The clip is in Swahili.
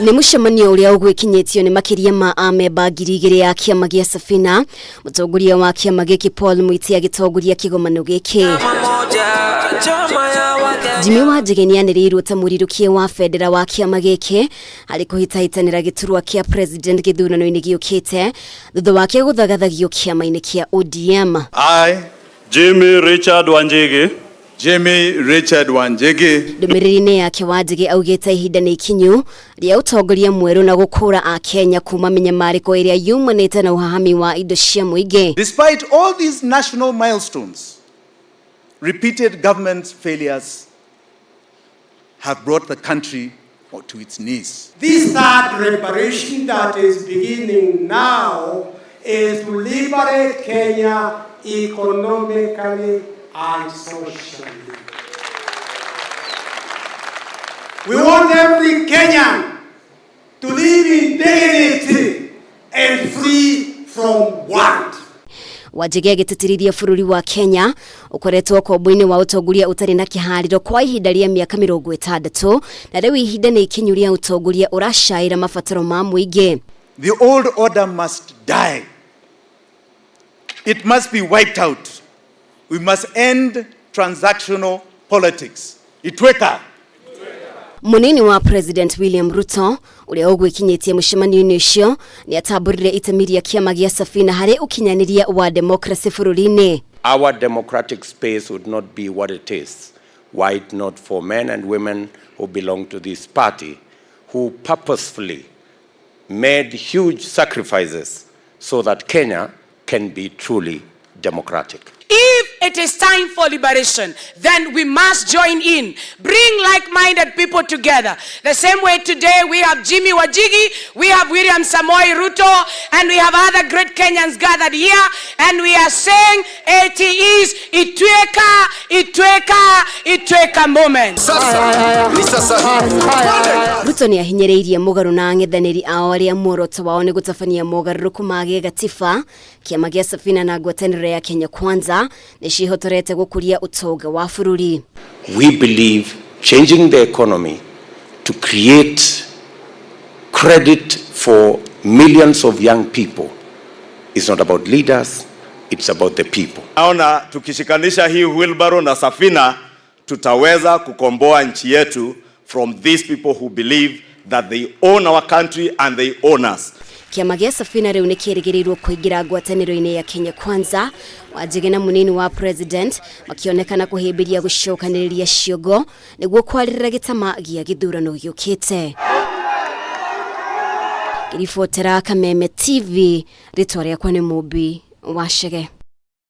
Ni mucemanio uria ugwikinyitio ni makiria ma amemba ngiri igiri ya kiama gia Safina. Mutongoria wa kiama giki Paul Muti agitongoria kigomano giki. Jimmy Wanjigi nianiriirwo ta murirukia wa bendera wa kiama giki ari kuhitahitanira giturwa kia president githuranoini giukite thutha wake guthagathagio kiama-ini kia ODM. I, Jimmy Wanjigi. Ndumiriri yake Wanjigi augite ihinda ni ikinyu ria utongoria mweru na gukura a Kenya kuma minyamariko iria yumanite na uhahami wa indo cia muingi. Despite all these national milestones, repeated government failures have brought the country to its knees. This third reparation that is beginning now is to liberate Kenya economically and socially. We want every Kenyan to live in dignity and free from want. Wanjigi agititiriria bururi wa Kenya ukoretwo kombo-ini wa utongoria utari na kihariro kwa ihinda ria miaka 60 na riu ihinda ni ikinyu ria utongoria urashaira mabataro ma muingi. The old order must die. It must be wiped out. We must end transactional politics. Itweka. Munini wa President William Ruto uria ugwikinyitie mucemanio-ini ucio ni atamburire itemi ria kiama gia Safina hari ukinyaniria wa democracy bururi-ini. Our democratic space would not be what it is were it not for men and women who belong to this party who purposefully made huge sacrifices so that Kenya can be truly democratic. If it is time for liberation, then we must join in, bring like-minded people together. The same way today we have Jimmy Wanjigi, we have William Ruto, and we have other great Kenyans gathered here, and we are saying it is itweka moment. Ruto ni ahinyiriirie mugaru na ang'ethaniri ao aria muoroto wao ni gutabania mogaruruku ma gatiba. Kiama gia Safina na ngwataniro ya Kenya Kwanza nishihotorete gukuria utonga wa bururi. We believe changing the economy to create credit for millions of young people is not about leaders, it's about the people. Naona tukishikanisha hii wheelbarrow na Safina tutaweza kukomboa nchi yetu from these people who believe that they own our country and they own us. Kiama gia Safina riu nikirigirirwo kuingira ngwataniro-ini ya Kenya Kwanza. Wanjigi na munini wa president makionekana kuhimbiria gucokaniriria ciongo niguo kwarira gitama gia githurano giukite. Kiribotera Kameme TV, ritwa riakwa ni Mubi Washege.